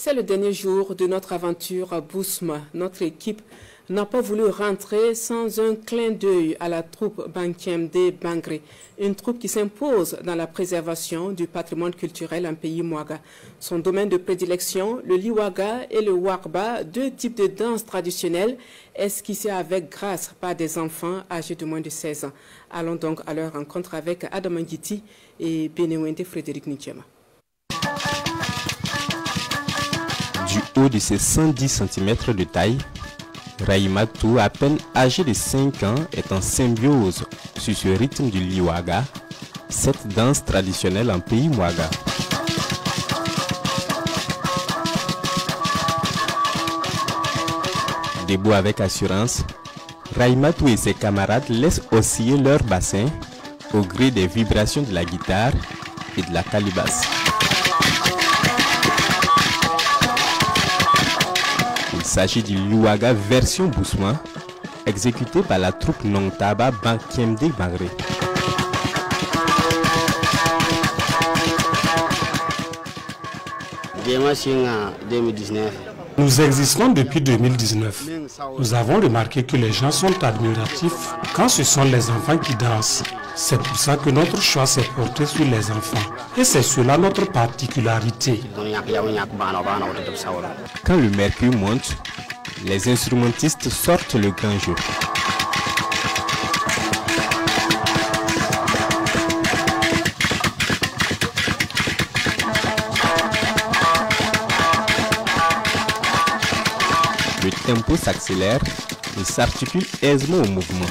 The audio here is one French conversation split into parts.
C'est le dernier jour de notre aventure à Bousma. Notre équipe n'a pas voulu rentrer sans un clin d'œil à la troupe Bankiemde Bangré, une troupe qui s'impose dans la préservation du patrimoine culturel en pays Mouaga. Son domaine de prédilection, le Liwaga et le Warba, deux types de danses traditionnelles esquissées avec grâce par des enfants âgés de moins de 16 ans. Allons donc à leur rencontre avec Adam Ngiti et Benewende Frédéric Nichema. Du haut de ses 110 cm de taille, Raïmatou, à peine âgé de 5 ans, est en symbiose sur ce rythme du Liwaga, cette danse traditionnelle en pays Mouaga. Debout avec assurance, Raïmatou et ses camarades laissent osciller leur bassin au gré des vibrations de la guitare et de la calebasse. Il s'agit du Liwaga version Bousma, exécuté par la troupe Nongtaba Bankiemde Bangré. Nous existons depuis 2019. Nous avons remarqué que les gens sont admiratifs quand ce sont les enfants qui dansent. C'est pour ça que notre choix s'est porté sur les enfants. Et c'est cela notre particularité. Quand le mercure monte, les instrumentistes sortent le grand jeu. Le tempo s'accélère et s'articule aisément au mouvement.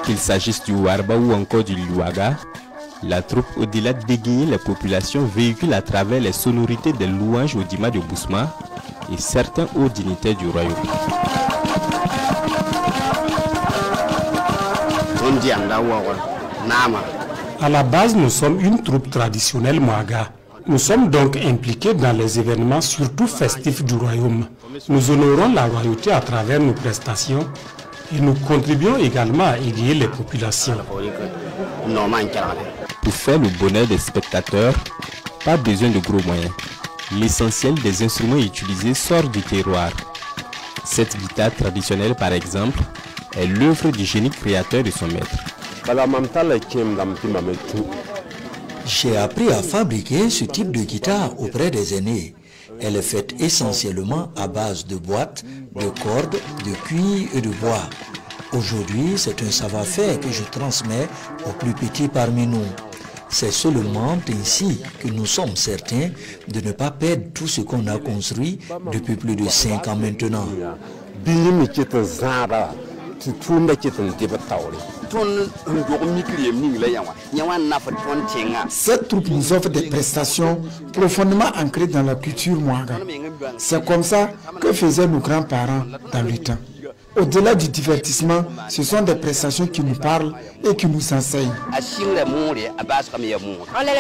Qu'il s'agisse du Warba ou encore du Liwaga, la troupe, au-delà d'égayer les populations, véhicule à travers les sonorités des louanges au Dima de Bousma et certains hauts dignitaires du royaume. À la base, nous sommes une troupe traditionnelle Mouaga. Nous sommes donc impliqués dans les événements surtout festifs du royaume. Nous honorons la royauté à travers nos prestations et nous contribuons également à égayer les populations. Pour faire le bonheur des spectateurs, pas besoin de gros moyens. L'essentiel des instruments utilisés sort du terroir. Cette guitare traditionnelle, par exemple, est l'œuvre du génie créateur de son maître. J'ai appris à fabriquer ce type de guitare auprès des aînés. Elle est faite essentiellement à base de boîtes, de cordes, de cuir et de bois. Aujourd'hui, c'est un savoir-faire que je transmets aux plus petits parmi nous. C'est seulement ainsi que nous sommes certains de ne pas perdre tout ce qu'on a construit depuis plus de 5 ans maintenant. Cette troupe nous offre des prestations profondément ancrées dans la culture Mouaga. C'est comme ça que faisaient nos grands-parents dans le temps. Au-delà du divertissement, ce sont des prestations qui nous parlent et qui nous enseignent. On les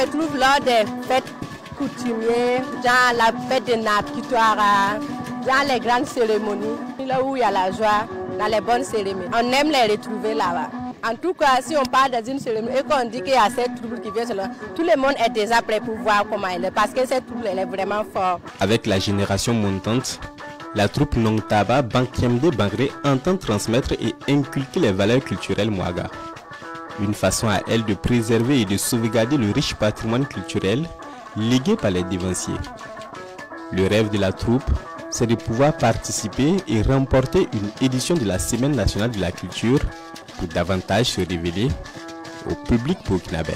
retrouve lors des fêtes coutumières, dans la fête de Napitouara, dans les grandes cérémonies, là où il y a la joie, dans les bonnes cérémonies. On aime les retrouver là-bas. En tout cas, si on parle dans une cérémonie et qu'on dit qu'il y a cette troupe qui vient, tout le monde est déjà prêt pour voir comment elle est, parce que cette troupe elle est vraiment forte. Avec la génération montante, la troupe Nongtaba Bankiemde Bangré entend transmettre et inculquer les valeurs culturelles Mouaga. Une façon à elle de préserver et de sauvegarder le riche patrimoine culturel légué par les dévanciers. Le rêve de la troupe, c'est de pouvoir participer et remporter une édition de la Semaine nationale de la culture pour davantage se révéler au public burkinabé.